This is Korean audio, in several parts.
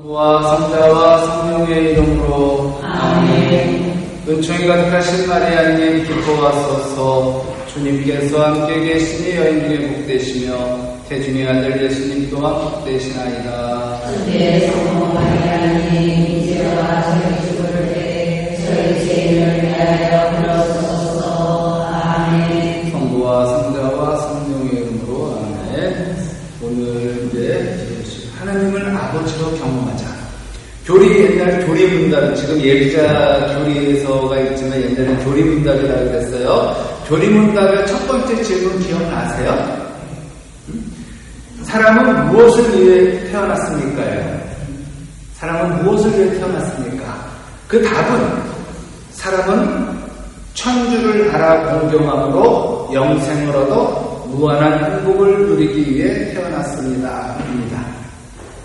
성부와 성자와 성령의 이름으로 아멘. 은총이 가득하신 마리아님 기뻐하소서. 주님께서 함께 계시니 여인 중에 복되시며 태중의 아들 예수님 또한 복되시나이다. 주의 성모 마리아님 이제와 저희 죽을 때 저희 죄를 위하여 빌어주소서. 아멘. 성부와 성자와 성령의 이름으로 아멘. 오늘 이제 하나님을 아버지로 경험하자. 옛날 교리문답, 지금 예비자 교리에서가 있지만 옛날에 교리문답이라고 그랬어요. 교리문답의 첫 번째 질문 기억나세요? 사람은 무엇을 위해 태어났습니까? 사람은 무엇을 위해 태어났습니까? 그 답은 사람은 천주를 알아 공경함으로 영생을 얻어 무한한 행복을 누리기 위해 태어났습니다.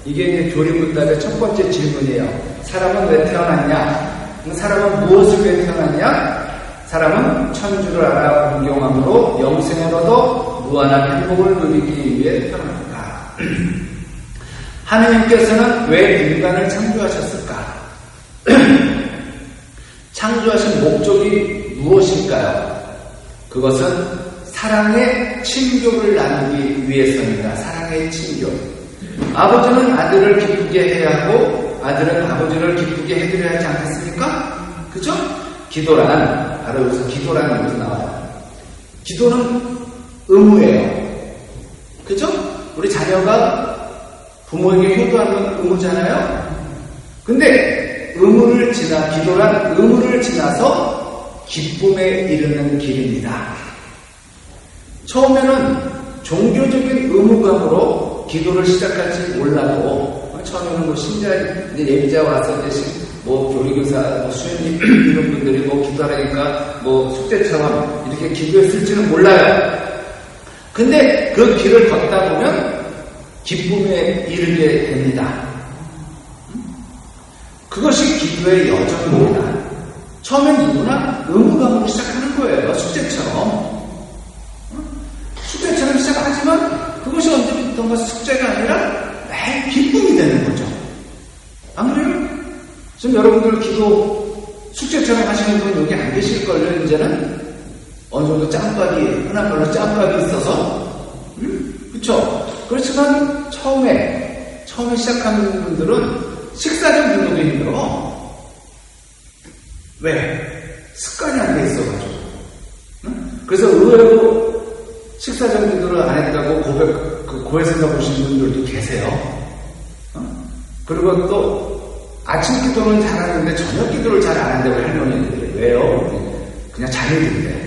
이게 이제 교리문답의 첫 번째 질문이에요. 사람은 왜 태어났냐? 사람은 무엇을 위해 태어났냐? 사람은 천주를 알아 공경함으로 영생을 얻어 무한한 행복을 누리기 위해 태어났다. 하느님께서는 왜 인간을 창조하셨을까? 창조하신 목적이 무엇일까요? 그것은 사랑의 친교를 나누기 위해서입니다. 사랑의 친교. 아버지는 아들을 기쁘게 해야 하고 아들은 아버지를 기쁘게 해드려야 하지 않겠습니까? 그죠? 기도란, 바로 여기서 기도라는 것이 나와요. 기도는 의무예요. 그죠? 우리 자녀가 부모에게 효도하는 의무잖아요? 근데 기도란 의무를 지나서 기쁨에 이르는 길입니다. 처음에는 종교적인 의무감으로 기도를 시작할지 몰라도, 처음에는 뭐 예비자 왔을 때 교리교사, 수녀님 이런 분들이 기도하니까 숙제처럼 이렇게 기도했을지는 몰라요. 근데 그 길을 걷다 보면 기쁨에 이르게 됩니다. 그것이 기도의 여정입니다. 처음엔 누구나 의무감으로 시작하는 거예요. 숙제처럼 시작하지만 그것이 언제부턴가 숙제가 아니라 매일 기쁨이 되는 거죠. 안 그래요? 지금 여러분들 기도 숙제처럼 하시는 분 여기 안 계실걸요. 이제는 어느 정도 흔한 말로 짬밥이 있어서, 그쵸? 그렇지만 처음에 시작하는 분들은 식사 정도도 힘들어. 왜? 습관이 안 돼 있어가지고. 그래서 의외로 식사 정도를 안 했다고 고해성가 보신 분들도 계세요. 그리고 또 아침 기도는 잘하는데 저녁 기도를 잘 안 한다고 할머니들이. 왜요? 그냥 자녀들인데.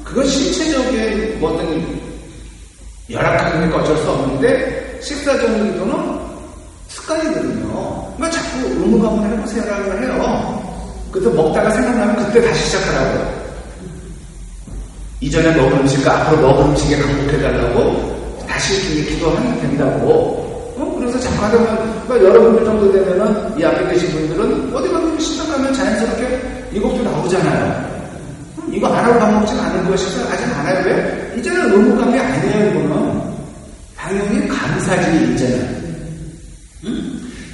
그건 신체적인 어떤 열악한 게 어쩔 수 없는데 식사 전 기도는 습관이거든요. 그러니까 자꾸 의무감을 해보세요라고 해요. 그래서 먹다가 생각나면 그때 다시 시작하라고요. 이전에 먹은 음식과 앞으로 먹은 음식에 강복해달라고 다시 기도하면 된다고. 그래서 자꾸 하다 보면, 그러니까 여러분들 정도 되면은 이 앞에 계신 분들은 어디 가면 시작하면 자연스럽게 이것도 나오잖아요. 이거 안 하고 밥 먹지 않은 거야. 식사 아직 안 하고 왜? 이제는 의무감이 아니에요. 이거는 당연히 감사지. 이제는.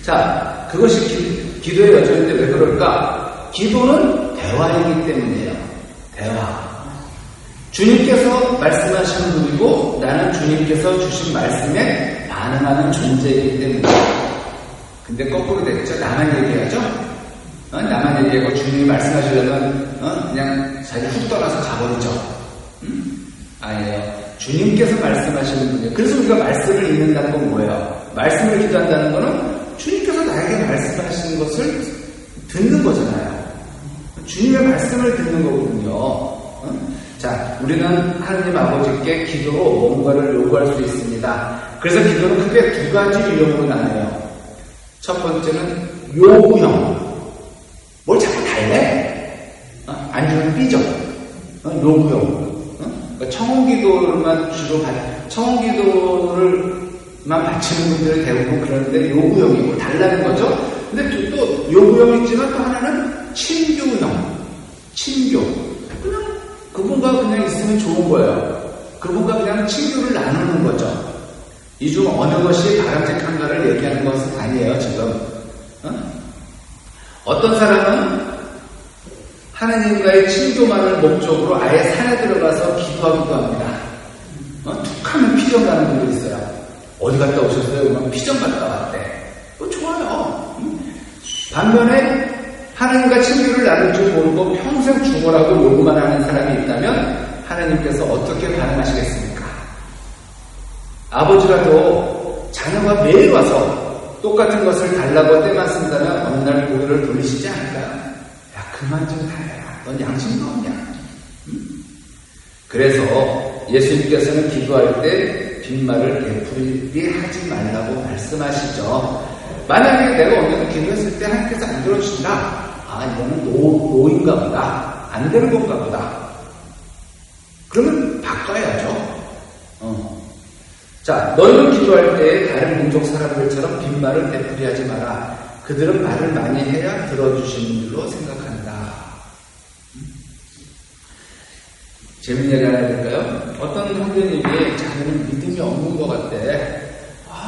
자, 그것이 기도의 여정인데 왜 그럴까? 기도는 대화이기 때문이에요. 대화. 주님께서 말씀하시는 분이고 나는 주님께서 주신 말씀에 반응하는 존재이기 때문에. 근데 거꾸로 되겠죠. 나만 얘기하죠. 나만 얘기하고 주님이 말씀하시려면 그냥 자기 훅 떠나서 가버리죠. 아니에요. 주님께서 말씀하시는 분이에요. 그래서 우리가 말씀을 읽는다는 건 뭐예요? 말씀을 기도한다는 거는 주님께서 나에게 말씀하시는 것을 듣는 거잖아요. 주님의 말씀을 듣는 거거든요. 자, 우리는 하나님 아버지께 기도로 뭔가를 요구할 수 있습니다. 그래서 기도는 크게 두 가지 유형으로 나뉘어요. 첫 번째는 요구형. 뭘 자꾸 달래? 안 주면 삐져. 요구형. 그러니까 청혼기도를만 청혼기도를만 바치는 분들이 대부분 그런데 요구형이고 달라는 거죠. 근데 또 요구형이 있지만 또 하나는 친교형. 친교. 그분과 그냥 있으면 좋은 거예요. 그분과 그냥 친교를 나누는 거죠. 이 중 어느 것이 바람직한가를 얘기하는 것은 아니에요, 지금. 어떤 사람은 하나님과의 친교만을 목적으로 아예 산에 들어가서 기도하기도 합니다. 툭하면 피정 가는 분도 있어요. 어디 갔다 오셨어요? 그러면 피정 갔다 왔대. 좋아요. 반면에 하나님과 친교를 나눌 줄 모르고 평생 죽으라고 요구만 하는 사람이 있다면 하나님께서 어떻게 반응하시겠습니까? 아버지라도 자녀가 매일 와서 똑같은 것을 달라고 때만 쓴다면 어느 날 고개를 돌리시지 않을까요? 야, 그만 좀 달라. 넌 양심도 없냐? 그래서 예수님께서는 기도할 때 빈말을 되풀이하지 말라고 말씀하시죠. 만약에 내가 오늘 기도했을 때 하나님께서 안 들어주신다. 이거는 노인가 보다. 안 되는 건가 보다. 그러면 바꿔야죠. 자, 너희는 기도할 때 다른 민족 사람들처럼 빈말을 되풀이하지 마라. 그들은 말을 많이 해야 들어주시는 줄로 생각한다. 재밌는 얘기 하나 해볼까요? 어떤 형제님이 자기는 믿음이 없는 것 같대.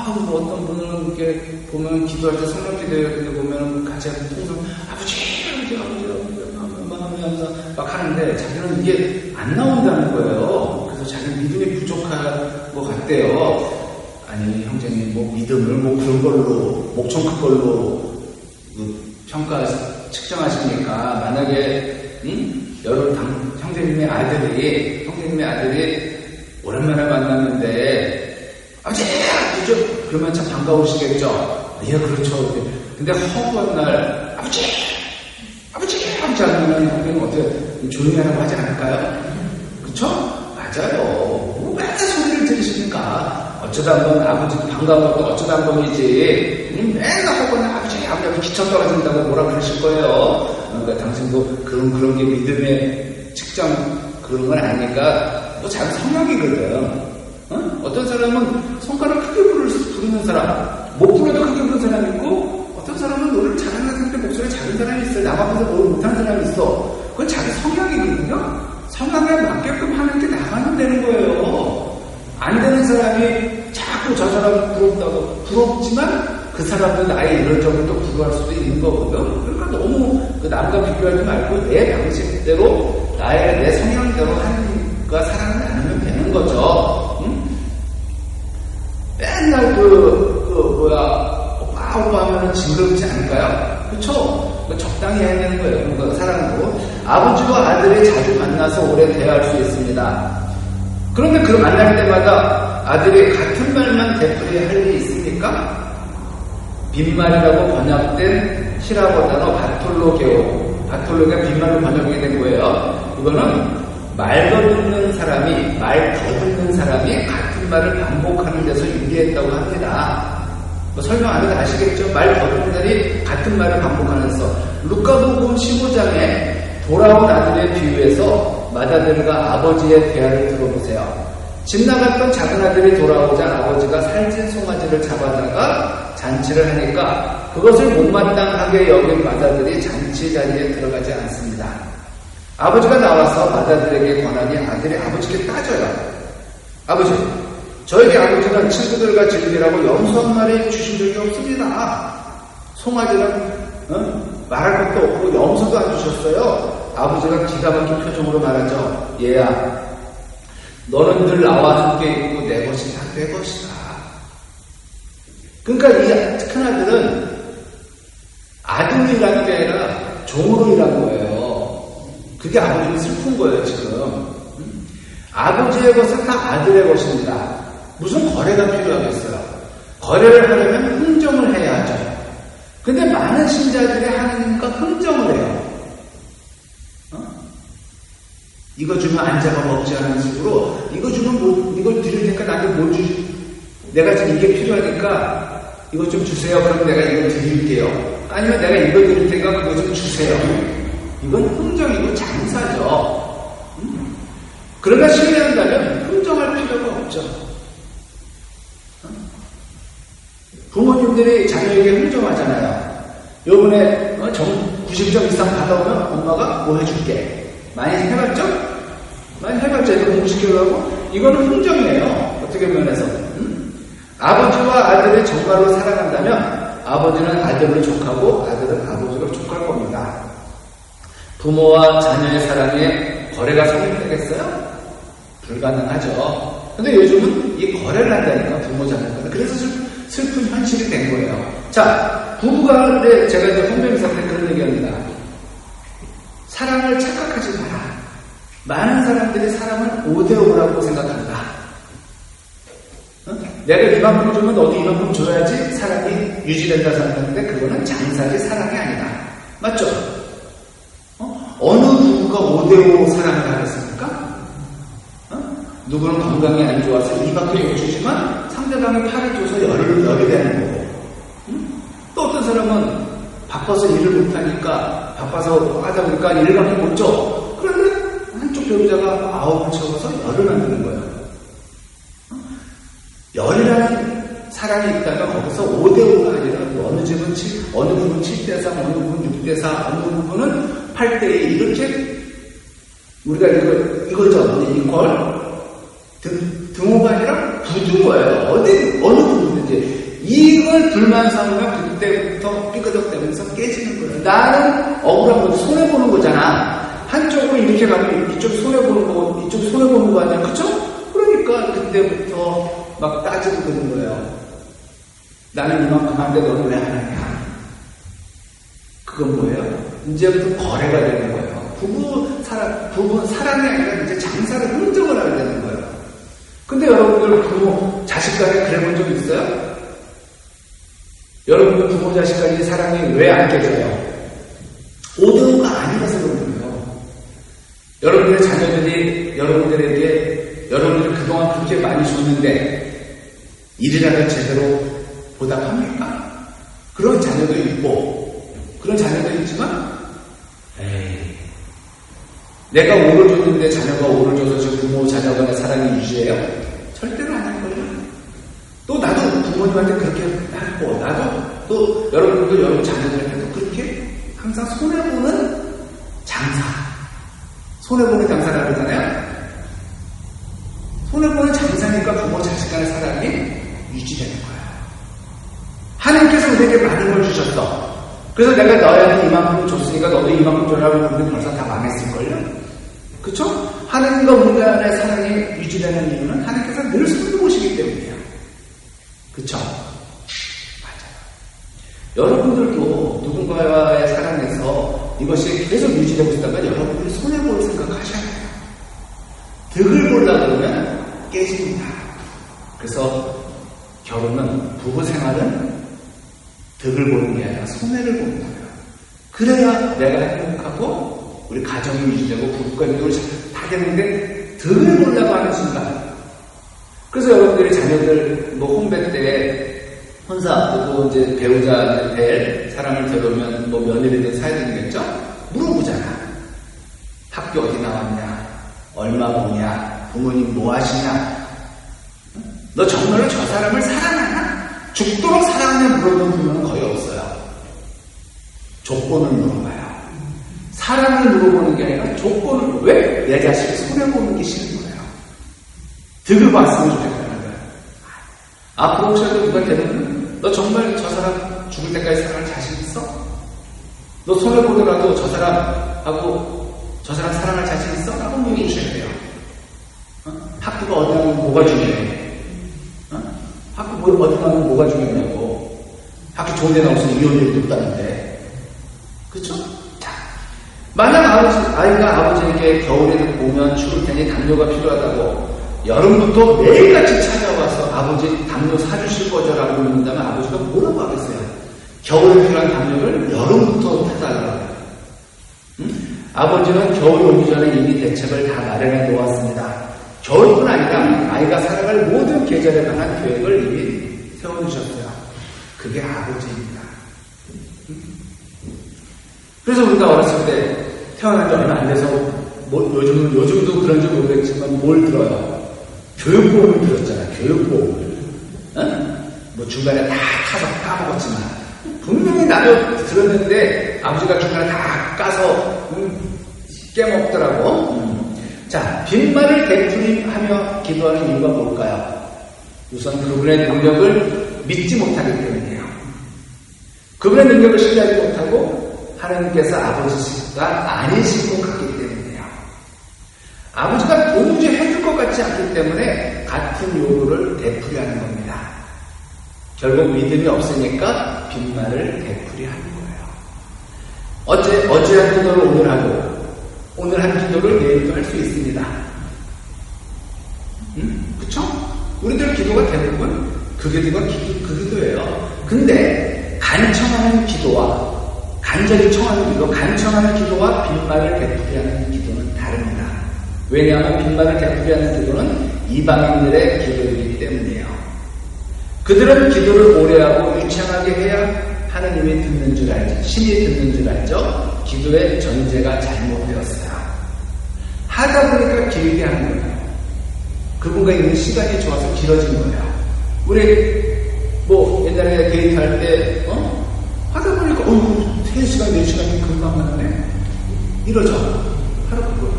어떤 분은 이렇게 보면 기도할 때 성령 기도를 보면 같이 통성 아버지 하면서 막 하는데 자기는 이게 안 나온다는 거예요. 그래서 자기는 믿음이 부족한 것 같대요. 아니 형제님 뭐 믿음을 뭐 그런 걸로 목청 큰 걸로 평가 측정하십니까? 만약에 여러 형제님의 아들이 오랜만에 만났는데 아버지 그러면 참 반가우시겠죠? 예, 그렇죠. 근데 허구한 날 아버지 하지 않으면 형님 어떻게 조용히 하라고 하지 않을까요? 그쵸? 맞아요. 왜 소리를 들으십니까? 어쩌다 한번 아버지 반가운 것도 어쩌다 한 번이지. 맨날 허구한 날 아버지 기쳐 떨어진다고 뭐라 그러실 거예요. 그러니까 당신도 그런 게 믿음의 측정 그런 건 아니니까 뭐 자기 성향이거든. 어떤 사람은 손가락 크게 부르는 사람, 못 불러도 크게 부르는 사람이 있고, 어떤 사람은 노래를 잘하는 사람인데 목소리 작은 사람이 있어요. 남 앞에서 노래 못하는 사람이 있어. 그건 자기 성향이거든요. 성향에 맞게끔 하는 게 나가면 되는 거예요. 안 되는 사람이 자꾸 저 사람 부럽다고 부럽지만 그 사람도 나의 이런 점을 또 부러워할 수도 있는 거거든. 그러니까 너무 남과 비교하지 말고 내 방식대로 내 성향대로 하나님과 사랑을 나누면 되는 거죠. 맨날 오빠 하면은 징그럽지 않을까요? 그쵸? 적당히 해야 되는 거예요. 그러니까 사랑도. 아버지와 아들이 자주 만나서 오래 대화할 수 있습니다. 그런데 그 만날 때마다 아들이 같은 말만 되풀이할 일이 있습니까? 빈말이라고 번역된 히라보 단어 바톨로게가 빈말로 번역이 된 거예요. 이거는 말 더듬는 사람이 같은 말을 반복하는 데서 유리했다고 합니다. 설명 안 해도 아시겠죠? 말 더듬는 사람이 같은 말을 반복하면서 루카복음 15장에 돌아온 아들의 비유에서 맏아들과 아버지의 대화를 들어보세요. 집 나갔던 작은 아들이 돌아오자 아버지가 살찐 송아지를 잡아다가 잔치를 하니까 그것을 못마땅하게 여긴 맏아들이 잔치 자리에 들어가지 않습니다. 아버지가 나와서 맏아들에게 권하니 아들이 아버지께 따져요. 아버지, 저에게 아버지는 친구들과 즐기라고 염소 한 마리 주신 적이 없습니다. 송아지는 말할 것도 없고 염소도 안 주셨어요. 아버지가 기가 막힌 표정으로 말하죠. 얘야, 너는 늘 나와 함께 있고 내 것이 다 내 것이다. 그러니까 이 큰아들은 아들로 일하는 게 아니라 종으로 일한 거예요. 그게 아버지는 슬픈 거예요, 지금. 아버지의 것은 다 아들의 것입니다. 무슨 거래가 필요하겠어요? 거래를 하려면 흥정을 해야 하죠. 근데 많은 신자들이 하나님과 흥정을 해요. 이거 주면 안 잡아먹지 않은 식으로, 이거 주면 이걸 드릴 테니까 나한테 뭐 내가 지금 이게 필요하니까 이거 좀 주세요. 그럼 내가 이거 드릴게요. 아니면 내가 이거 드릴 테니까 그거 좀 주세요. 이건 흥정이고 장사죠. 그러나 신뢰한다면 흥정할 필요가 없죠. 부모님들이 자녀에게 흥정하잖아요. 요번에 90점 이상 받아오면 엄마가 뭐 해줄게. 많이 해봤죠? 많이 해봤죠? 이거 공부시키려고? 이거는 흥정이에요. 어떻게 면해서. 아버지와 아들이 정말로 사랑한다면 아버지는 아들을 족하고 아들은 아버지를 족할 겁니다. 부모와 자녀의 사랑에 거래가 성립되겠어요? 불가능하죠. 근데 요즘은 이 거래를 한다니까, 부모 자녀가. 그래서 슬픈 현실이 된 거예요. 자, 부부간에 제가 이제 헌병이사 때 그런 얘기합니다. 사랑을 착각하지 마라. 많은 사람들이 사랑을 5대5라고 생각한다. 내가 이만큼 주면 너도 이만큼 줘야지 사랑이 유지된다 생각하는데 그거는 장사지 사랑이 아니다. 맞죠? 어느 부부가 5대5 사랑을 하겠습니까? 누구는 건강이 안 좋아서 이밖에 못 주지만 상대방이 팔을 줘서 열이 되는 거고, 또 어떤 사람은 바빠서 일을 못하니까 바빠서 하다 보니까 일밖에 못 줘. 그런데 한쪽 배우자가 아홉을 채워서 열을 만드는 거예요. 열이라는 사랑이 있다면 거기서 5대5가 아니라 어느 집은 어느 부분 7대3, 어느 부분 6대4, 어느 부분은 8대2 이렇게 우리가 이거죠. 이퀄 등호가 아니라 부등호예요. 어느 부분인지 이걸 불만 삼으면 그때부터 삐그덕대면서 깨지는 거예요. 나는 억울한 거 손해보는 거잖아. 한쪽으로 이렇게 가면 이쪽 손해보는 거고 이쪽 손해보는 거 아니야. 그쵸? 그러니까 그때부터 막 따지고 그러는 거예요. 나는 이만큼 하는데 너는 왜 안 하냐. 그건 뭐예요? 이제부터 거래가 되는 거예요. 부부 사랑이 아니라 이제 장사를 흥정을 하게 되는 거예요. 근데 여러분들 부모 자식 간에 그래 본 적 있어요? 여러분들 부모 자식 간의 사랑이 왜 안 깨져요? 5대5가 아니라서 그런 거예요. 여러분들의 자녀들이 여러분들이 그동안 그렇게 많이 줬는데 일이라도 제대로 보답합니까? 그런 자녀도 있고 그런 자녀도 있지만 내가 5를 줬는데 자녀가 5를 줘서 지금 부모 자녀 간의 사랑이 유지해요? 절대로 안 할 거예요. 또 나도 부모님한테 그렇게 하고 나도 또 여러분들도 여러분 자녀들한테도 그렇게 항상 손해보는 장사, 손해보는 장사라고 그러잖아요. 손해보는 장사니까 부모 자식 간의 사랑이 유지되는 거예요. 하나님께서 우리에게 많은 걸 주셨어. 그래서 내가 너한테 이만큼 줬으니까 너도 이만큼 줘라고 그러면 벌써 다 망했을걸요? 그쵸? 하나님과 우리 간의 사랑이 유지되는 이유는 하나님께서 늘 손해보시기 때문이에요. 그쵸? 맞아요. 여러분들도 누군가와의 사랑에서 이것이 계속 유지되고 있다면 여러분들이 손해볼 생각하셔야 돼요. 득을 보려고 그러면 깨집니다. 그래서 결혼은, 부부 생활은 득을 보는 게 아니라 손해를 보는 거예요. 그래야 내가 행복하고 우리 가정이 유지되고 부부가 다 되는데 득을 보려고 하는 순간. 그래서 여러분들이 자녀들 홍배 때 혼사 앞두고 이제 배우자한테 될 사람을 데려오면 며느리든 사회든이겠죠? 물어보잖아. 학교 어디 나왔냐? 얼마 버냐? 부모님 뭐 하시냐? 너 정말로 저 사람을 사랑하나? 죽도록 사랑하냐 물어보는 부모는 거의 없어요. 조건을 물어봐요. 사랑을 물어보는 게 아니라 조건을, 왜? 내 자식이 손해보는 게 싫은 거예요. 득을 봤으면 좋겠다는 거예요. 앞으로 혹시라도 누가 되면 너 정말 저 사람 죽을 때까지 사랑할 자신 있어? 너 손해보더라도 저 사람 사랑할 자신 있어? 라고 물어주셔야 돼요. 학교가 어디 가면 뭐가 중요해? 학교 어디 가면 뭐가 중요하냐고. 학교 좋은 데 나오시면 이혼율이 높다는데. 그쵸? 자, 만약 아이가 아버지에게 겨울에 오면 추울 테니 담요가 필요하다고 여름부터 매일같이 찾아와서 아버지 담요 사주실 거죠? 라고 묻는다면 아버지가 뭐라고 하겠어요? 겨울에 필요한 담요를 여름부터 사달라고. 아버지는 겨울 오기 전에 이미 대책을 다 마련해 놓았습니다. 겨울뿐 아니라 아이가 살아갈 모든 계절에 관한 계획을 이미 세워주셨어요. 그게 아버지입니다. 그래서 우리가 어렸을 때 태어난 지 얼마 안 돼서 요즘도 그런지 모르겠지만 뭘 들어요? 교육보험을 들었잖아요. 교육보험을. 중간에 다 타서 까먹었지만 분명히 나도 들었는데 아버지가 중간에 다 까서 깨먹더라고. 자, 빈말을 되풀이하며 기도하는 이유가 뭘까요? 우선 그분의 능력을 믿지 못하기 때문이에요. 그분의 능력을 신뢰하지 못하고 하나님께서 아버지가 아니신 것 같기 때문이에요. 아버지가 도무지 해줄 것 같지 않기 때문에 같은 요구를 되풀이하는 겁니다. 결국 믿음이 없으니까 빈말을 되풀이하는 거예요. 어제 한 기도를 오늘 하고 오늘 한 기도를 내일도 할 수 있습니다. 그쵸? 우리들 기도가 대부분 그 기도예요. 근데 간청하는 기도와 간절히 청하는 기도, 간청하는 기도와 빈말을 되풀이하는 기도는 다릅니다. 왜냐하면 빈말을 되풀이하는 기도는 이방인들의 기도이기 때문이에요. 그들은 기도를 오래하고 유창하게 해야 하느님이 듣는 줄 알죠. 신이 듣는 줄 알죠. 기도의 전제가 잘못되었어요. 하다 보니까 길게 하는 거예요. 그분과 있는 시간이 좋아서 길어진 거예요. 우리 옛날에 데이트할 때 하다 보니까 3시간, 4시간이 금방 가네? 이러죠. 하루 그거.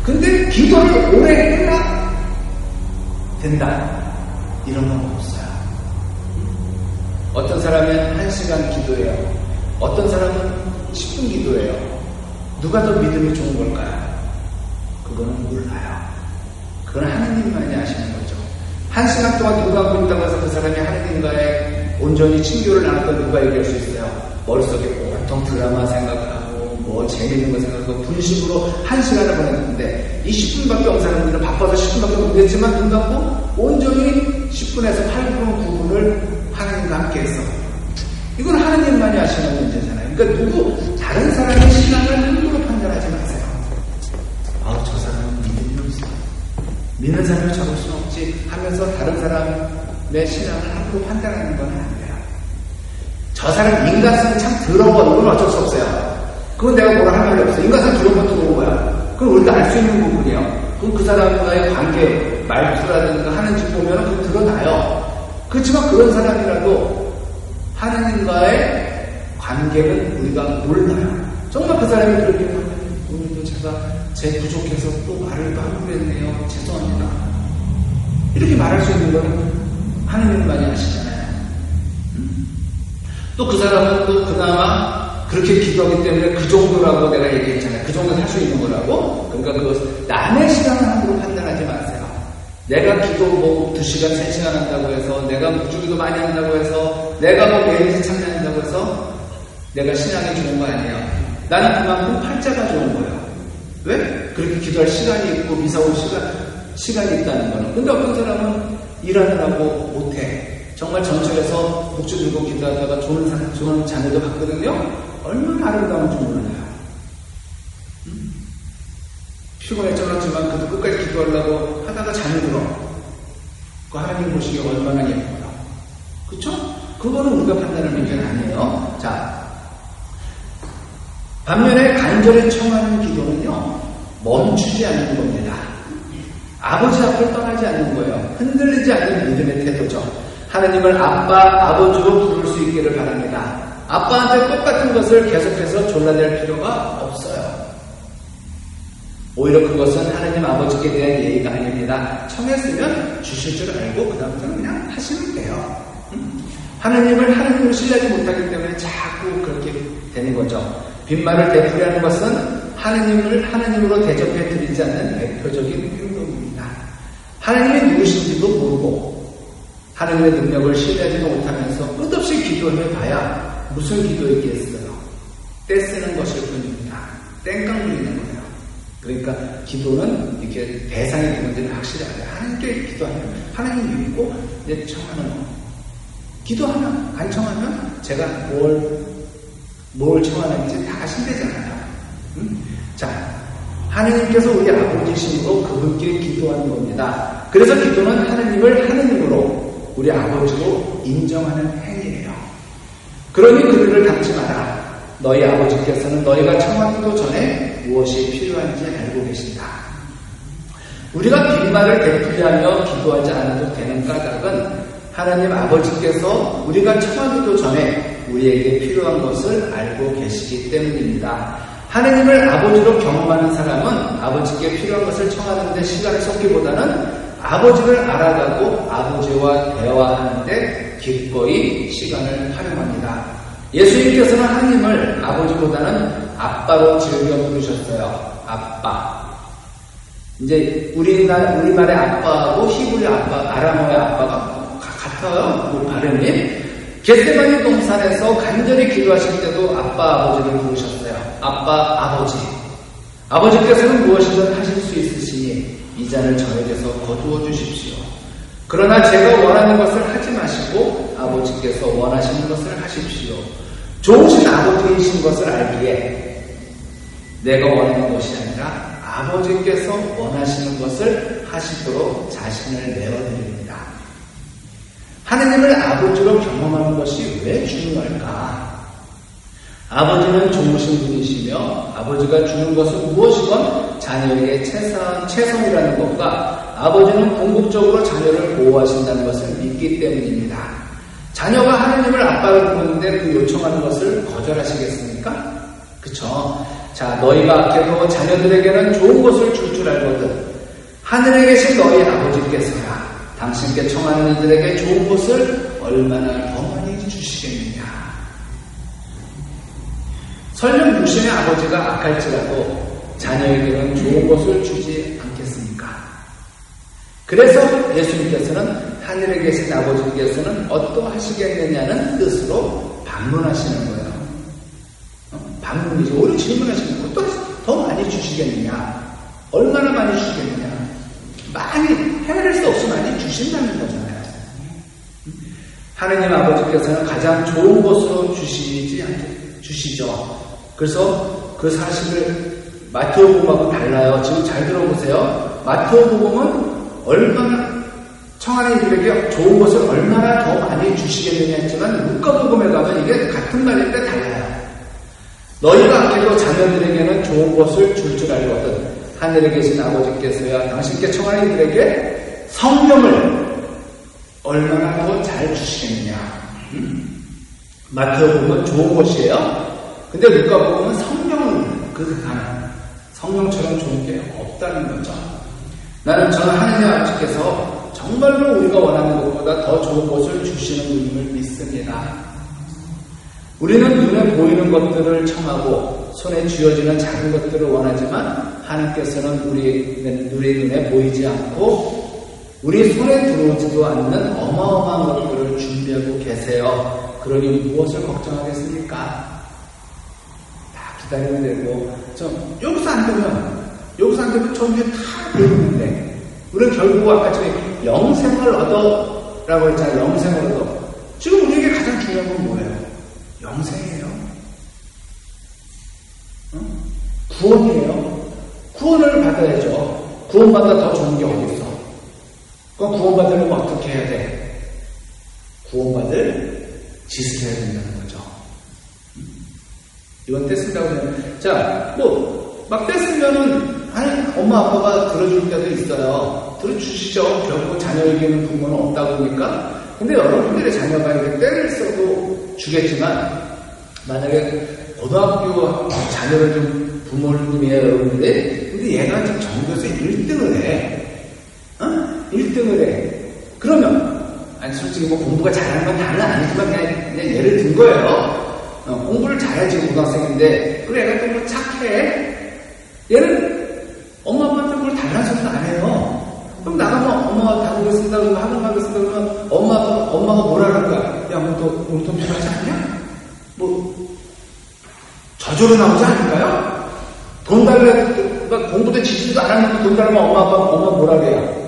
근데 기도를 오래 해야 된다. 이런 건 없어요. 어떤 사람은 1시간 기도해요. 어떤 사람은 10분 기도해요. 누가 더 믿음이 좋은 걸까요? 그거는 몰라요. 그건 하느님만이 아시는 거죠. 1시간 동안 기도하고 있다고 해서 그 사람이 하느님과의 온전히 친교를 나눴던 누가 얘기할 수 있어요? 머릿속에 온통 드라마 생각하고 재밌는 거 생각하고 분식으로 1시간을 보냈는데 이 10분밖에 없는 사람들은 바빠서 10분밖에 못했지만 눈 감고 온전히 10분에서 8분, 9분을 하나님과 함께 했어. 이건 하나님만이 아시는 문제잖아요. 그러니까 다른 사람의 시간을 함부로 판단하지 마세요. 저 사람은 믿음이 없어. 믿는 사람을 잡을 수 없지 하면서 다른 사람의 신앙을 함부로 판단하는 건 안 돼요. 저 사람 인간성이 참 더러워. 이건 어쩔 수 없어요. 그건 내가 뭐라 할 말이 없어. 인간성 더러운 건 더러운 거야. 그건 우리가 알 수 있는 부분이에요. 그럼 그 사람과의 관계, 말투라든가 하는 짓 보면 그거 드러나요. 그렇지만 그런 사람이라도 하나님과의 관계는 우리가 몰라요. 정말 그 사람이 그렇게 오늘도 제가 제 부족해서 또 말을 또 하고 그랬네요. 죄송합니다. 이렇게 말할 수 있는 건 하나님만이 아시잖아요. 또 그 사람은 또 그나마 그렇게 기도하기 때문에 그 정도라고 내가 얘기했잖아요. 그 정도 할 수 있는 거라고. 그러니까 그것 남의 시간을 함부로 판단하지 마세요. 내가 기도 2시간, 3시간 한다고 해서, 내가 묵주기도 많이 한다고 해서, 내가 매일 참여한다고 해서, 내가 신앙이 좋은 거 아니에요. 나는 그만큼 팔자가 좋은 거예요. 왜? 그렇게 기도할 시간이 있고, 미사 올 시간이 있다는 거는. 근데 어떤 사람은 일하느라고 못해. 정말 전철에서 묵주 들고 기도하다가 좋은 자녀도 봤거든요. 얼마나 아름다운지 몰라요. 피곤해 쩔었지만 그래도 끝까지 기도하려고 하다가 잠이 들어. 그 하나님 보시기에 얼마나 예뻐요. 그쵸? 그거는 우리가 판단할 문제는 아니에요. 자, 반면에 간절히 청하는 기도는요, 멈추지 않는 겁니다. 아버지 앞을 떠나지 않는 거예요. 흔들리지 않는 믿음의 태도죠. 하나님을 아빠, 아버지로 부를 수 있기를 바랍니다. 아빠한테 똑같은 것을 계속해서 졸라댈 필요가 없어요. 오히려 그것은 하나님 아버지께 대한 예의가 아닙니다. 청했으면 주실 줄 알고 그 다음부터는 그냥 하시면 돼요. 하나님을 하나님으로 신뢰하지 못하기 때문에 자꾸 그렇게 되는 거죠. 빈말을 되풀이하는 것은 하나님을 하나님으로 대접해 드리지 않는 대표적인 행동입니다. 하나님이 누구신지도 모르고 하나님의 능력을 신뢰하지도 못하면서 끝없이 기도해봐야 무슨 기도이겠어요? 떼쓰는 것일 뿐입니다. 땡깡 부리는 거예요. 그러니까 기도는 이렇게 대상이 되는지는 확실히 알아요. 하나님께 기도하면 하나님 믿고 이제 청하는 거. 기도하면 간청하면 제가 뭘 청하는지 다 아신대잖아요. 자, 하나님께서 우리 아버지심으로 그분께 기도하는 겁니다. 그래서 기도는 하나님을 하나님으로 우리 아버지로 인정하는 행위예요. 그러니 그들을 닮지 마라. 너희 아버지께서는 너희가 청하기도 전에 무엇이 필요한지 알고 계신다. 우리가 빈말을 되풀이하며 기도하지 않아도 되는 까닭은 하나님 아버지께서 우리가 청하기도 전에 우리에게 필요한 것을 알고 계시기 때문입니다. 하나님을 아버지로 경험하는 사람은 아버지께 필요한 것을 청하는 데 시간을 쏟기보다는 아버지를 알아가고 아버지와 대화하는데 기꺼이 시간을 활용합니다. 예수님께서는 하나님을 아버지보다는 아빠로 즐겨 부르셨어요. 아빠. 이제 우리말의 아빠하고 히브리 아빠, 아람어의 아빠가 같아요. 그 발음이. 겟세마니 동산에서 간절히 기도하실 때도 아빠, 아버지를 부르셨어요. 아빠, 아버지. 아버지께서는 무엇이든 하실 수 있으시니 이 잔을 저에게서 거두어 주십시오. 그러나 제가 원하는 것을 하지 마시고 아버지께서 원하시는 것을 하십시오. 좋으신 아버지이신 것을 알기에 내가 원하는 것이 아니라 아버지께서 원하시는 것을 하시도록 자신을 내어드립니다. 하느님을 아버지로 경험하는 것이 왜 중요할까? 아버지는 좋으신 분이시며 아버지가 주는 것은 무엇이건 자녀에게 최선이라는 것과 아버지는 궁극적으로 자녀를 보호하신다는 것을 믿기 때문입니다. 자녀가 하느님을 아빠로 부르는데 그 요청하는 것을 거절하시겠습니까? 그쵸? 자, 너희가 아껴도 자녀들에게는 좋은 것을 줄 줄 알거든. 하늘에 계신 너희 아버지께서야 당신께 청하는 이들에게 좋은 것을 얼마나 더 많이 주시겠느냐. 설령 육신의 아버지가 악할지라도 자녀에게는 좋은 것을 주지 않겠습니까? 그래서 예수님께서는 하늘에 계신 아버지께서는 어떠하시겠느냐는 뜻으로 방문하시는 거예요. 방문이죠. 오히려 질문하시는 거예요. 더 많이 주시겠느냐? 얼마나 많이 주시겠느냐? 많이, 헤아릴 수 없이 많이 주신다는 거잖아요. 하느님 아버지께서는 가장 좋은 것으로 주시죠. 그래서 그 사실을 마태오복음하고 달라요. 지금 잘 들어보세요. 마태오복음은 얼마나 청하는 이들에게 좋은 것을 얼마나 더 많이 주시겠느냐 했지만 루카복음에 가면 이게 같은 말인데 달라요. 너희가 아껴도 자녀들에게는 좋은 것을 줄 줄 알거든. 하늘에 계신 아버지께서야 당신께 청하는 이들에게 성령을 얼마나 더 잘 주시겠느냐. 마태오복음은 좋은 것이에요. 근데 루카복음은 성령을 그득하는 성령처럼 좋은 게 없다는 거죠. 저는 하느님 아버지께서 정말로 우리가 원하는 것보다 더 좋은 것을 주시는 분임을 믿습니다. 우리는 눈에 보이는 것들을 청하고 손에 쥐어지는 작은 것들을 원하지만 하나님께서는 우리 눈에 보이지 않고 우리 손에 들어오지도 않는 어마어마한 것들을 준비하고 계세요. 그러니 무엇을 걱정하겠습니까? 다 기다리면 되고 여기서 안 되면 저기에 다 되는데 우리는 결국 아까처럼 영생을 얻어라고 했잖아요. 영생을 얻어. 지금 우리에게 가장 중요한 건 뭐예요? 영생이에요. 구원이에요. 구원을 받아야죠. 구원받아 더 좋은 게 어디 있어? 그럼 구원받으려면 어떻게 해야 돼? 구원받을 짓을 해야 된다는 거죠. 이건 떼쓴다고 하면 막 떼쓰면은 엄마 아빠가 들어줄 때도 있어요. 들어주시죠. 결국 자녀에게는 부모는 없다 보니까. 근데 여러분들의 자녀가 이렇게 때를 써도 주겠지만 만약에 고등학교 자녀를 좀 부모님이에요, 여러분들이. 근데 얘가 지금 전교에서 1등을 해. 1등을 해. 그러면 솔직히 공부가 잘하는 건 다른 아니지만 그냥 예를 든 거예요. 공부를 잘하지 고등학생인데 그리고 얘가 또 착해. 얘는 엄마 아빠한테 그걸 달라는 소리도 안 해요. 그럼 나가면 엄마가 다 보겠습니다. 그러면 학원 가겠습니다. 그러면 엄마가 뭐라 그럴 거야? 야, 너 용돈 필요하지 않냐? 저절로 나오지 않을까요? 돈 달래, 공부도 지지도 안 하는데 돈 달라면 엄마 뭐라 그래요?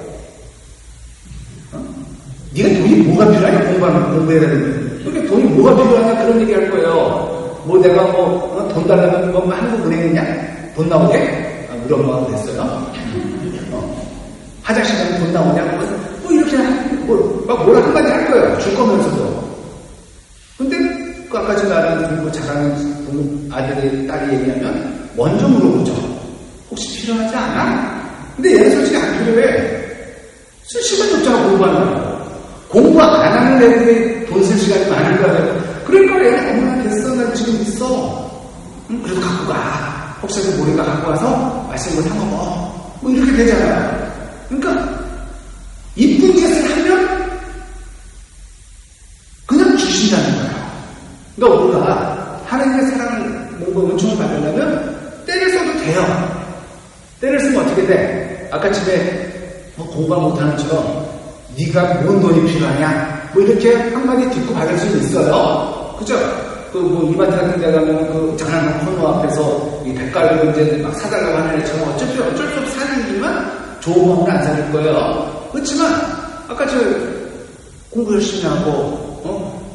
네가 돈이 뭐가 필요하냐? 공부해야 되는데. 그러니까 돈이 뭐가 필요하냐? 그런 얘기 할 거예요. 내가 돈 달라면 한국은행이냐? 돈 나오게? 우리 엄마가 그랬어요. 화장실 가면 돈 나오냐? 이렇게 뭐라 한마디 할 거예요. 줄 거면서도. 근데 아까 제가 아는 공부 잘하는 아들이 딸이 얘기하면 먼저 물어보죠. 혹시 필요하지 않아? 근데 얘는 솔직히 안 필요해. 쓸 시간이 없잖아, 공부하느라고. 공부 안 하는 애들이 돈 쓸 시간이 많을 거야. 그러니까 얘는 엄마 됐어. 나 지금 있어. 그래도 갖고 가. 혹시라도 모르니까 갖고 와서 맛있는 거 사 먹어. 이렇게 되잖아요. 그러니까, 그러니까 우리가 하나님의 사랑을 뭔가 은총을 받으려면 때를 써도 돼요. 때를 쓰면 어떻게 돼? 아까 집에 공부 못하는 처럼 네가 뭔 돈이 필요하냐? 뭐 이렇게 한마디 듣고 받을 수 있어요. 그죠? 이마트 같은 데 가면 장난감 코너 앞에서 이 백갈비 이제 막 사달라고 하는 애처럼 어쩔 수 없이 사주지만 좋은 마음은 안 사줄 거예요. 그렇지만 아까 공부 열심히 하고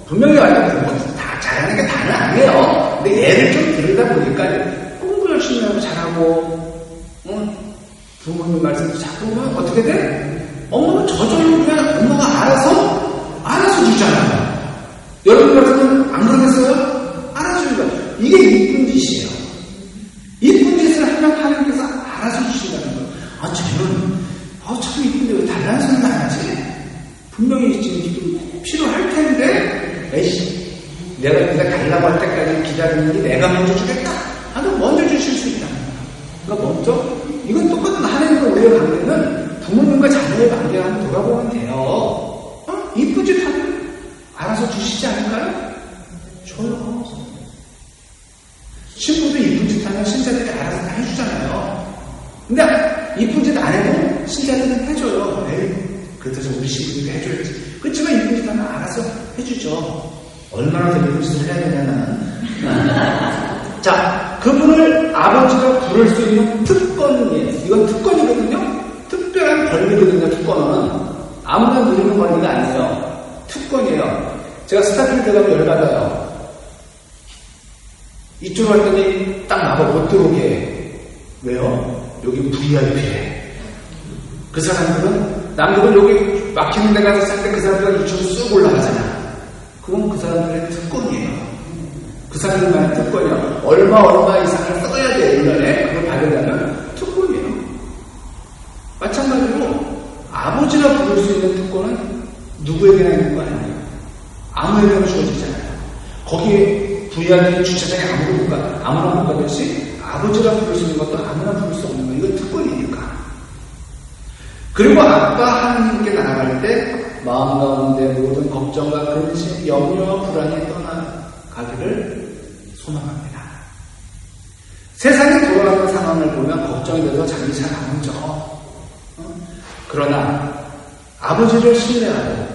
분명히 알고 공부 다 잘하는 게 다는 아니에요. 근데 얘를 좀 들으다 보니까 공부 열심히 하고 잘하고 부모님 말씀도 자꾸 보면 어떻게 돼? 엄마는 저절로 그냥 엄마가 알아서 주잖아요. 여러분 같으면 안 그러겠어요? 알아서 주니까 이게 이쁜 짓이에요. 이쁜 짓을 하면 하나님께서 알아서 주신다는 거예요. 쟤는 참 이쁜데 왜 달라는 소리는 안 하지? 분명히 지금 필요할 텐데 내가 달라고 할 때까지 기다리는 게 내가 먼저 주겠다. 하여튼 먼저 주실 수 있다. 그러니까 먼저 이건 똑같은 하나님과 우리의 관계는 부모님과 자녀의 관계와 한번 돌아보면 돼요. 이쁜 짓 하면 알아서 주시지 않을까요? 줘요. 신부도 이쁜 짓 하면 신자들이 알아서 다 해주잖아요. 근데 이쁜 짓 안 해도 신자들은 해줘요. 그래서 우리 신부도 해줘야지. 그렇지만 이쁜 짓 하면 알아서 해주죠. 얼마나 더 이쁜 짓을 해야 되냐면 자, 그분을 아버지가 부를 수 있는 특권이에요. 이건 특권이거든요. 특별한 권리거든요. 특권은 아무나 누리는 권리가 아니에요. 특권이에요. 제가 스타필드 가면 열받아요. 이쪽으로 왔더니 딱 나가 못 들어오게 해. 왜요? 여기 VIP래. 그 사람들은 남들은 여기 막히는 데 가서 살 때 그 사람들은 이쪽으로 쑥 올라가잖아. 그건 그 사람들의 특권이에요. 그 사람들만의 특권이에요. 얼마 이상을 써야 돼. 1년에 그걸 받으려면 특권이에요. 마찬가지로 아버지라 부를 수 있는 특권은 누구에게나 있는 거 아니에요. 아무에게나 주어지잖아요. 거기에 VIP 주차장에 아무나 못 가듯이 아버지라 부를 수 있는 것도 아무나 부를 수 없는 거예요. 이건 특권이니까. 그리고 아빠 하나님께 나아갈 때 마음 가운데 모든 걱정과 근심, 염려와 불안이 떠나가기를 소망합니다. 세상이 돌아가는 상황을 보면 걱정이 돼서 잠이 잘 안 오죠. 그러나 아버지를 신뢰하고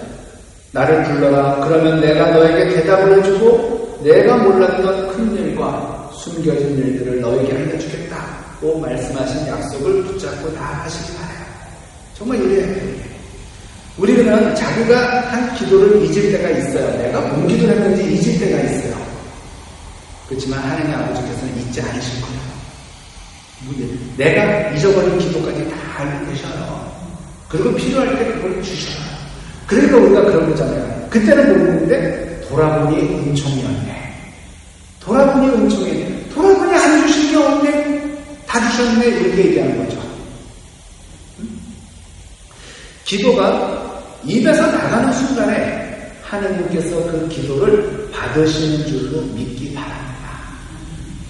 나를 불러라. 그러면 내가 너에게 대답을 해주고 내가 몰랐던 큰 일과 숨겨진 일들을 너에게 알려주겠다고 말씀하신 약속을 붙잡고 나아가시기 바라요. 정말 이래야 돼요. 우리는 자기가 한 기도를 잊을 때가 있어요. 내가 뭔 기도를 했는지 잊을 때가 있어요. 그렇지만 하나님 아버지께서는 잊지 않으실 거예요. 내가 잊어버린 기도까지 다 알고 계셔요. 그리고 필요할 때 그걸 주셔요. 그러니까 우리가 그런 거잖아요. 그때는 모르는데 돌아보니 은총이었네. 돌아보니 은총이었네. 돌아보니 안 주신 게 없네. 다 주셨네. 이렇게 얘기하는 거죠. 기도가 입에서 나가는 순간에 하나님께서 그 기도를 받으시는 줄로 믿기 바랍니다.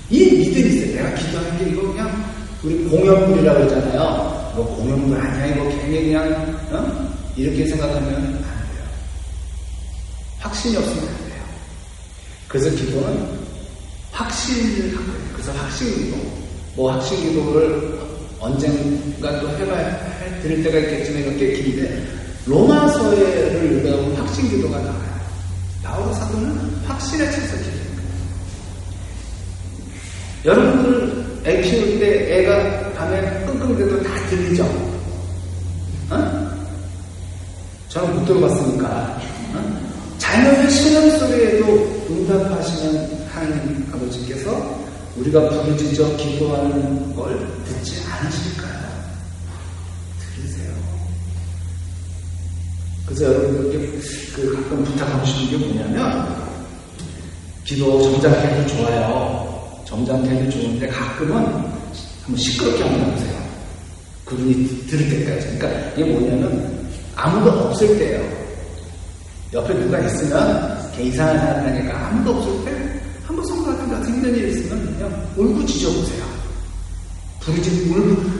이 믿음이 있어요. 내가 기도하는 게 이거 그냥 우리 공연물이라고 그러잖아요. 뭐 공연물 아니야. 이거 괜히 그냥 이렇게 생각하면 안 돼요. 확신이 없으면 안 돼요. 그래서 기도는 확신을 한 거예요. 그래서 확신기도. 뭐 확신기도를 언젠가 또 드릴 때가 있겠지만 이거 꽤 긴데 로마서를 읽어보면 확신기도가 나와요. 바울 사도는 확신에 차서 기도합니다. 여러분들 애 키울 때 애가 밤에 끙끙대도 다 들리죠? 저는 못 들어봤으니까. 자녀의 신음 소리에도 응답하시는 하나님 아버지께서 우리가 부르짖어 기도하는 걸 듣지 않으실까요? 들으세요. 그래서 여러분들께 가끔 부탁하고 싶은 게 뭐냐면 기도 점잖게 해도 좋아요. 점잖게 해도 좋은데 가끔은 한번 시끄럽게 한번 해보세요. 그분이 들을 때까지. 그러니까 이게 뭐냐면 아무도 없을 때예요. 옆에 누가 있으면 걔 이상한 사람이니까 아무도 없을 때 한번 성도한테 힘든 일이 있으면 그냥 울부짖어 보세요.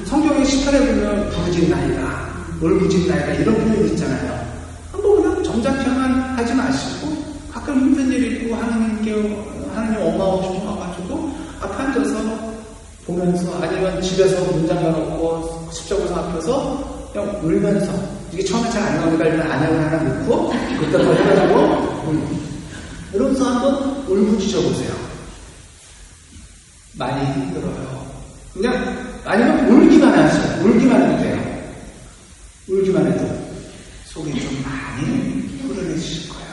성경의 18에 보면 울부짖나이다 이런 표현이 있잖아요. 한번 그냥 점잖게만 하지 마시고 가끔 힘든 일이 있고 하나님 엄마하고 싶은 거 가지고 앞에 앉아서 보면서 아니면 집에서 문 잠가놓고 십자구상 앞에서 그냥 울면서 이게 처음에 잘 안 나오니까 일단 안약을 하나 넣고 그때부터 해가지고 이러면서 한번 울부짖어 보세요. 많이 힘들어요. 그냥 아니면 울기만 하세요. 울기만 해도 돼요. 울기만 해도 속이 좀 많이 후련해지실 거예요.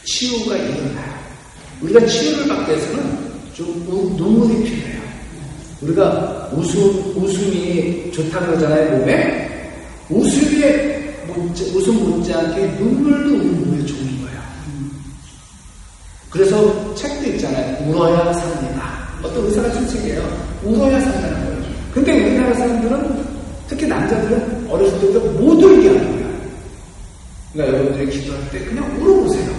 치유가 일어나요. 우리가 치유를 받기 위해서는 좀 눈물이 필요해요. 우리가 웃음이 좋다고 그러잖아요, 몸에. 웃음 못지않게 눈물도 울음이 좋은 거예요. 그래서 책도 있잖아요. 울어야 삽니다. 어떤 의사가 쓴 책이에요. 울어야 산다는 거예요. 근데 우리나라 사람들은, 특히 남자들은 어렸을 때부터 못 울게 하는 거예요. 그러니까 여러분들이 기도할 때 그냥 울어보세요.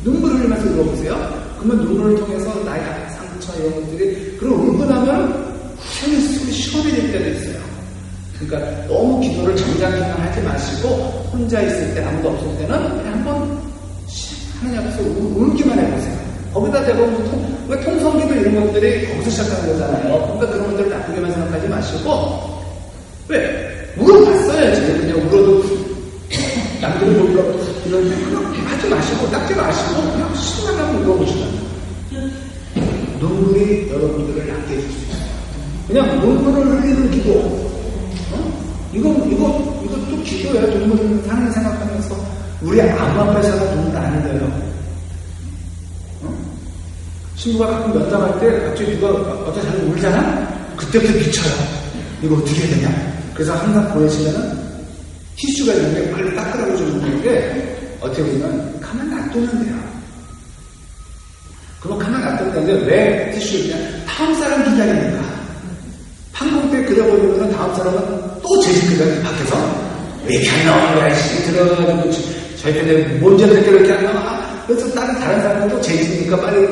눈물을 흘리면서 울어보세요. 그러면 눈물을 통해서 나의 상처 이런 것들이, 그리고 울고 나면 속이 시원해질 때도 있어요. 그러니까 너무 기도를 정장기만 하지 마시고 혼자 있을 때 아무도 없을 때는 그냥 한번 하나님 앞에서 울기만 해보세요. 거기다 대고 왜 통성기도 이런 것들이 거기서 시작하는 거잖아요. 그러니까 그런 것들을 나쁘게만 생각하지 마시고 왜? 울어봤어야지. 그냥 울어도 남들이 울어 이런데 그냥 하지 마시고 닦지 마시고 그냥 시원하게 울어보시면 눈물이 여러분들을 낫게 해줄 수 있어요. 그냥 눈물을 흘리는 기도. 이것도 기도예요. 눈물 흘리는 사는 생각하면서 우리 아무 앞에서는 눈물 안 흘려요. 친구가 가끔 면담할 때 갑자기 누가 어떤 사람이 울잖아? 그때부터 미쳐요. 이거 어떻게 해야 되냐? 그래서 항상 보내시면은 티슈가 있는데 빨리 닦으라고 주는 건데 어떻게 보면 가만 놔두면 돼요. 그럼 가만 놔두면 되는데 왜 티슈냐? 다음 사람 기다리니까. 판공 때 그려버리면 다음 사람은 또 재직기가 밖에서 왜 이렇게 안 나오는 거야? 들어가지고 저희 때문에 뭔지 그렇게 이렇게 안 나와? 그래서 다른 사람은 또 재직이니까 빨리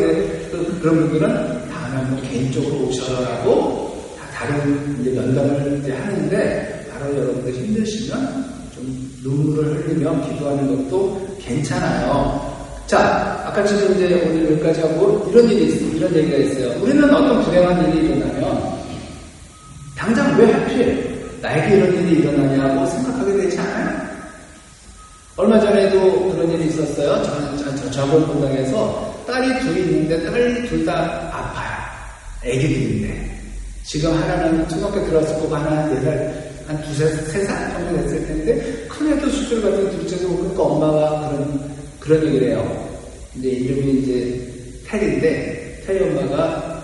그런 분들은 다음에 한번 개인적으로 오셔라고 다른 이제 면담을 이제 하는데 바로 여러분들 힘드시면 좀 눈물을 흘리며 기도하는 것도 괜찮아요. 자, 아까 지금 이제 오늘 여기까지 하고 이런 얘기가 있어요. 우리는 어떤 불행한 일이 일어나면 당장 왜 하필 나에게 이런 일이 일어나냐고 생각하게 되지 않아요? 얼마 전에도 그런 일이 있었어요. 저번 공장에서 딸이 둘이 있는데 딸이 둘 다 아파요. 애기들인데. 지금 하나는 초등학교 들어왔을 거고 하나는 4살, 한 3살 정도 됐을 텐데 큰애도 수술 받은 둘째도 그러니까 엄마가 그런 얘기를 해요. 이제 이름이 이제 테리인데 테리 엄마가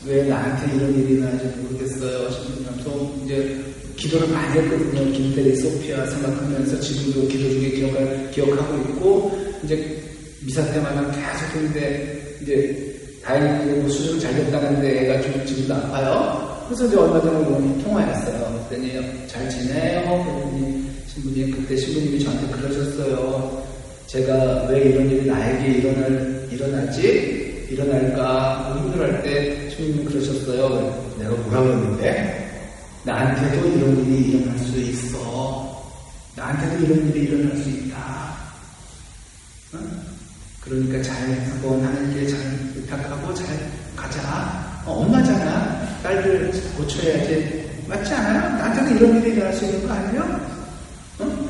왜 나한테 이런 일이 일어나는지 모르겠어요. 신부님하면서 이제 기도를 많이 했거든요. 김태리 소피아 생각하면서 지금도 기도 중에 기억하고 있고 이제 미사 때마다 계속 했는데 이제 다행히 수술 잘 됐다는데 애가 좀 지금도 아파요. 그래서 이제 얼마 전에 어머니 통화했어요. 그랬더니 잘 지내요? 그랬더니 신부님 그때 신부님이 저한테 그러셨어요. 제가 왜 이런 일이 나에게 일어날까 힘들어할 때 신부님이 그러셨어요. 내가 뭐라고 했는데 나한테도 이런 일이 일어날 수 있어. 나한테도 이런 일이 일어날 수 있다. 응? 그러니까 잘 한번 하나님께 잘 부탁하고 잘 가자. 엄마잖아. 딸들 고쳐야지. 맞지 않아요? 나한테도 이런 일이 일어날 수 있는 거 아니에요? 응?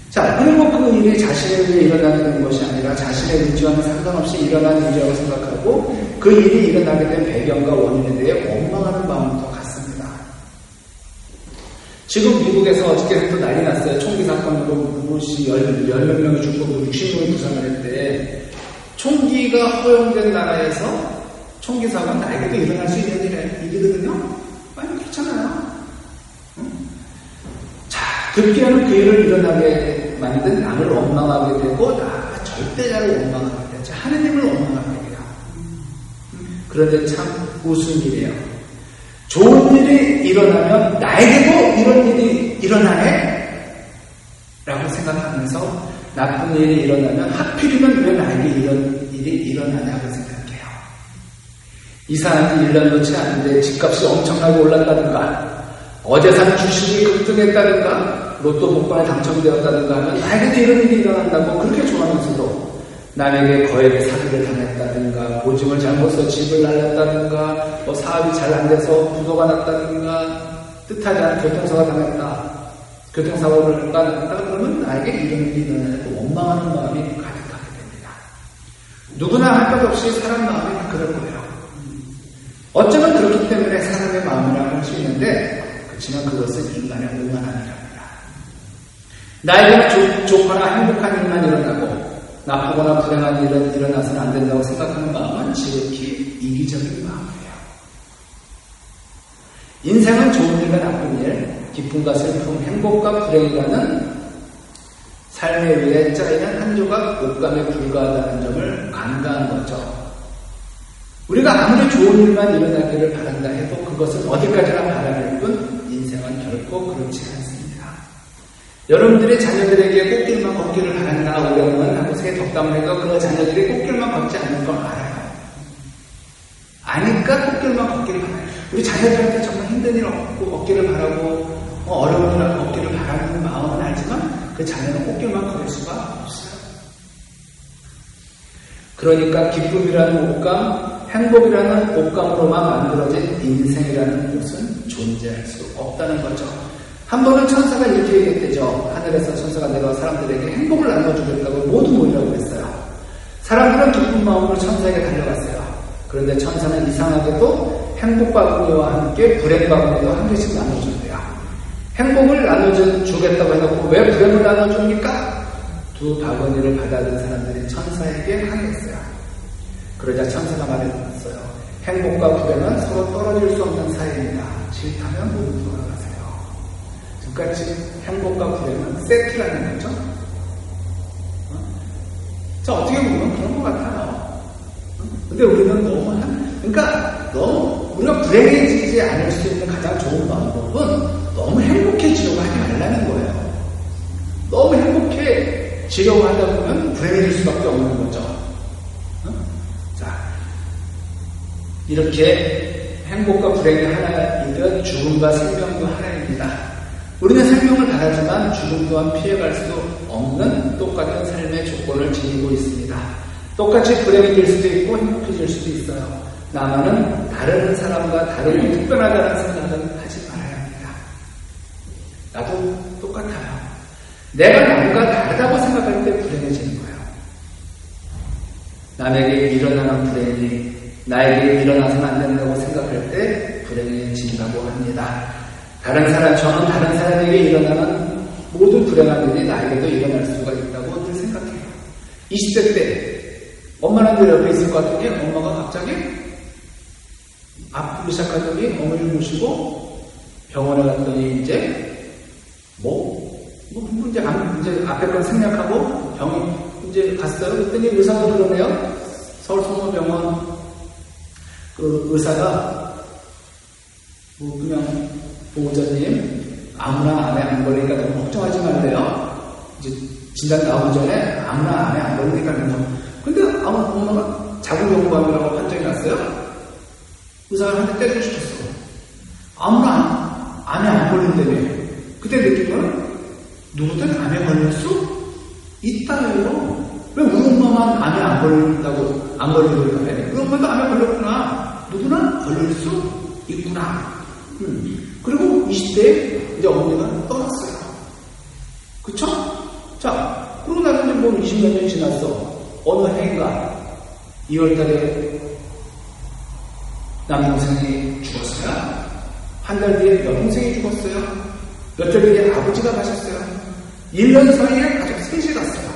자, 그리고 그 일이 자신의 위해 일어나는 것이 아니라 자신의 의지와는 상관없이 일어난 일이라고 생각하고 그 일이 일어나게 된 배경과 원인에 대해 원망하는 마음부터 같습니다. 지금 미국에서 어저께부터 난리 났어요. 총기 사건으로 무엇이 10몇 명이 죽고 60명이 부상을 했대. 총기가 허용된 나라에서 총기 사고는 나에게도 일어날 수 있는 일이거든요. 아니 그렇잖아요. 응? 자, 급기야는 그 일을 일어나게 만든 남을 원망하게 되고 나아가 절대자를 원망하게 되죠. 하느님을 원망하게 돼요. 그런데 참 우스운 일이에요. 좋은 일이 일어나면 나에게도 이런 일이 일어나네? 라고 생각하면서 나쁜 일이 일어나면 하필이면 왜 나에게 이런 일이 일어나냐고 생각해요. 이사한 지 1년도 채 안 돼 집값이 엄청나게 올랐다든가 어제 산 주식이 급등했다든가 로또 복권에 당첨되었다든가 하면 나에게도 이런 일이 일어난다고 그렇게 좋아하면서도 남에게 거액의 사기를 당했다든가, 보증을 잘못 써 집을 날렸다든가, 뭐 사업이 잘 안 돼서 부도가 났다든가, 뜻하지 않은 교통사고가 당했다. 교통사고를 당했다. 그러면 나에게 이런 일이 일어나고 원망하는 마음이 가득하게 됩니다. 누구나 할 것 없이 사람 마음이 다 그럴 거예요. 어쩌면 그렇기 때문에 사람의 마음이라고 할 수 있는데, 그렇지만 그것은 인간의 오만한 일입니다. 나에게는 좋거나 행복한 일만 일어나고 나쁘거나 불행한 일은 일어나서는 안 된다고 생각하는 마음은 지극히 이기적인 마음이에요. 인생은 좋은 일과 나쁜 일, 기쁨과 슬픔, 행복과 불행이라는 삶에 의해 짜이는 한 조각 옷감에 불과하다는 점을 간과한 거죠. 우리가 아무리 좋은 일만 일어나기를 바란다 해도 그것은 어디까지나 바라는 뿐 인생은 결코 그렇지 않습니다. 여러분들의 자녀들에게 꽃길만 걷기를 바란다 오래오면 하고 새 덕담을 해도 그 자녀들이 꽃길만 걷지 않는 걸 알아요. 아니까 꽃길만 걷기를 바라요. 우리 자녀들한테 정말 힘든 일 없기를 바라고 어려운 일 없기를 바라는 마음은 알지만 그 자녀는 꽃길만 걸을 수가 없어요. 그러니까 기쁨이라는 옷감, 행복이라는 옷감으로만 만들어진 인생이라는 곳은 존재할 수 없다는 거죠. 한 번은 천사가 이렇게 얘기했대죠. 하늘에서 천사가 내가 사람들에게 행복을 나눠주겠다고 모두 모이라고 했어요. 사람들은 기쁜 마음으로 천사에게 달려갔어요. 그런데 천사는 이상하게도 행복 바구니와 함께 불행 바구니도 한 개씩 나눠준대요. 행복을 나눠주겠다고 해놓고 왜 불행을 나눠줍니까? 두 바구니를 받아든 사람들이 천사에게 항의했어요. 그러자 천사가 말해줬어요. 행복과 불행은 서로 떨어질 수 없는 사이입니다. 싫다면 모두 돌아가세요. 지금까지 행복과 불행은 세트라는 거죠. 자, 어떻게 보면 그런 것 같아요. 근데 우리는 너무 우리가 불행해지지 않을 수 있는 가장 좋은 방법은 너무 행복해지려고 하지 말라는 거예요. 너무 행복해지려고 하다 보면 불행해질 수밖에 없는 거죠. 자, 이렇게 행복과 불행이 하나이듯 죽음과 생명도 하나입니다. 우리는 생명을 바라지만 죽음 또한 피해갈 수 없는 똑같은 삶의 조건을 지니고 있습니다. 똑같이 불행해질 수도 있고 행복해질 수도 있어요. 나만은 다른 사람과 다르고 특별하다는 생각은 하지 말아야 합니다. 나도 똑같아요. 내가 남과 다르다고 생각할 때 불행해지는 거예요. 남에게 일어나는 불행이 나에게 일어나서는 안 된다고 생각할 때 불행해진다고 합니다. 저는 다른 사람에게 일어나는 모든 불행한 일이 나에게도 일어날 수가 있다고 늘 생각해요. 20대 때 엄마는 늘 옆에 있을 것 같은데 엄마가 갑자기 아프기 시작하더니 어머니를 모시고 병원에 갔더니 이제 앞에 건 생략하고 병이 이제 갔어요. 그랬더니 의사가 그러네요. 서울 성모병원 그 의사가 그냥 보호자님 아무나 암에 안 걸리니까 너무 걱정하지 말래요. 이제 진단 나오기 전에 아무나 암에 안 걸리니까 근데 엄마가 자궁경부암이라고 판정이 났어요. 의사가 한 대 때리고 싶었어. 아무나 암에 안 걸린다며. 그때 느낀 거는 누구든 암에 걸릴 수 있다요. 왜 우리 엄마만 암에 안 걸리고 그래? 우리 엄마도 암에 걸렸구나. 누구나 걸릴 수 있구나. 그리고 20대에 이제 어머니가 떠났어요. 그쵸? 자, 그러고 나서 이제 20몇 년 지났어. 어느 해인가 2월달에 남동생이 죽었어요. 한 달 뒤에 여동생이 죽었어요. 몇 달 뒤에 아버지가 가셨어요. 1년 사이에 가족 셋이 갔어요.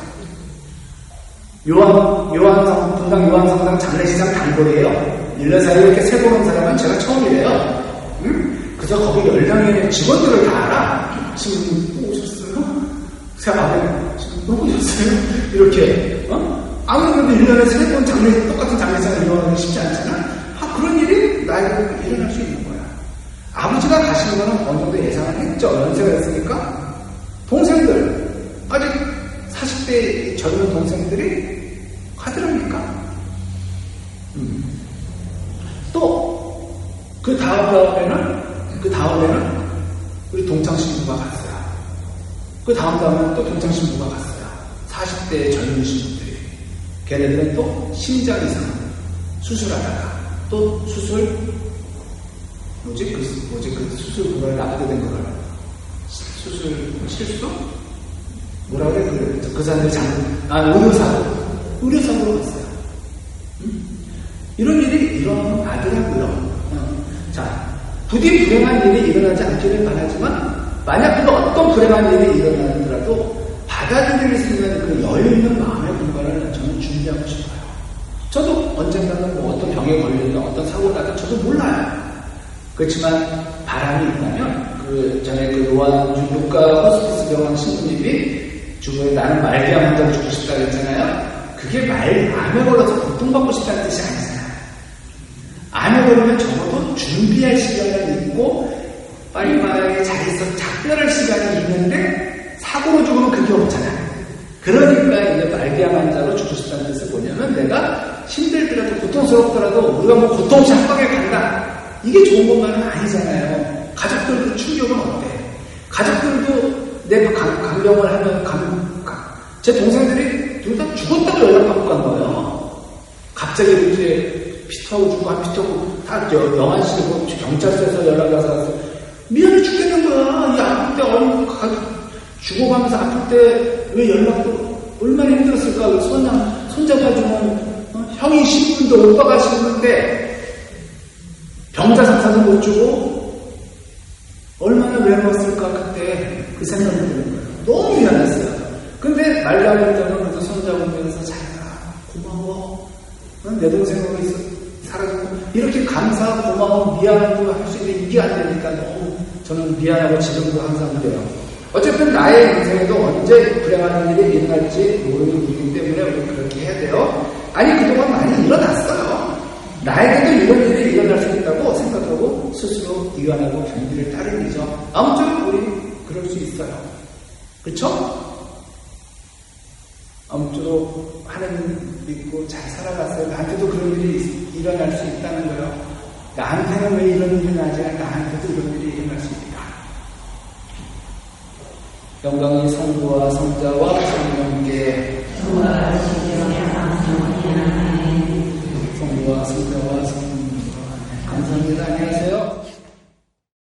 분당 요한성당 장례식장 단골이에요. 1년 사이에 이렇게 세 보는 사람은 제가 처음이래요. 그저 거기 10명의 직원들을 다 알아. 지금 또 오셨어요? 제 아버지 지금 또 오셨어요? 이렇게 아무래도 1년에 3번 똑같은 장례식장을 이용하는 게 쉽지 않잖아. 그런 일이 나에게 일어날 수 있는 거야. 아버지가 가시는 거는 어느 정도 예상을 했죠. 연세가 있으니까. 동생들, 아직 40대 젊은 동생들이 가더랍니까? 또, 그 다음에는 우리 동창신부가 갔어요. 그 다음에는 또 동창신부가 갔어요. 40대 젊은 신부들이. 걔네들은 또 심장 이상 수술하다가 또 수술 뭐지 그 수술 그걸 나쁘게 된 거를 수술 실수 뭐라 그래 그 사람들 의료사고로 갔어요. 이런 일이 일어나더라고요. 자, 부디 불행한 일이 일어나지 않기를 바라지만 만약 그 어떤 불행한 일이 일어나더라도 받아들일 수 있는 그 여유있는 마음의 공간을 저는 준비하고 싶어요. 저도 언젠가는 뭐 어떤 병에 걸리든 어떤 사고가 나든 저도 몰라요. 그렇지만 바람이 있다면 그 전에 그 루카 호스피스 병원 신부님이 주변에 나는 말기암 환자로 죽고 싶다 그랬잖아요. 그게 암에 걸려서 고통받고 싶다는 뜻이 아니잖아요. 암에 걸리면 적어도 준비할 시간이 있고 빨리빨리 자기에서 작별할 시간이 있는데 사고로 죽으면 그게 없잖아요. 그러니까 이제 말기암 환자로 죽고 싶다는 뜻을 뭐냐면 내가 힘들더라도 고통스럽더라도 우리가 뭐 고통 없이 한방에 간다. 이게 좋은 것만은 아니잖아요. 가족들도 충격은 어때? 가족들도 내 강경을 하면 제 동생들이 둘 다 죽었다고 연락받고 간 거예요. 갑자기 이제 피터하고 죽고 한 피터하고 다 영안실고 경찰서에서 연락이 와서 미안해 죽겠는 거야. 이 아플 때 죽어가면서 아플 때 왜 연락도 얼마나 힘들었을까. 손잡아주는 형이 신부인데 오빠가 신부인데 병자 상사도 못 주고 얼마나 외로웠을까. 그때 그 생각이 드는 거예요. 너무 미안했어요. 근데 말기암 환자는 그래서 손잡으면서 자기가 고마워. 내 동생하고 살아주고 이렇게 감사, 고마워, 미안하고 할 수 있는데 이게 안 되니까 너무 저는 미안하고 지금도 항상 그래요. 어쨌든 나의 인생에도 언제 불행한 일이 일어날지 모르는 일이기 때문에 우리 그렇게 해야 돼요. 아니 그동안 많이 일어났어요. 나에게도 이런 일이 일어날 수 있다고 생각하고 스스로 이완하고 견디를 따르는 일이죠. 아무쪼록 우리 그럴 수 있어요. 그렇죠? 아무쪼록 하나님 믿고 잘 살아갔어요. 나한테도 그런 일이 일어날 수 있다는 거예요. 나한테는 왜 이런 일이 나지? 나한테도 이런 일이 일어날 수 있다. 영광이 성부와 성자와 성령께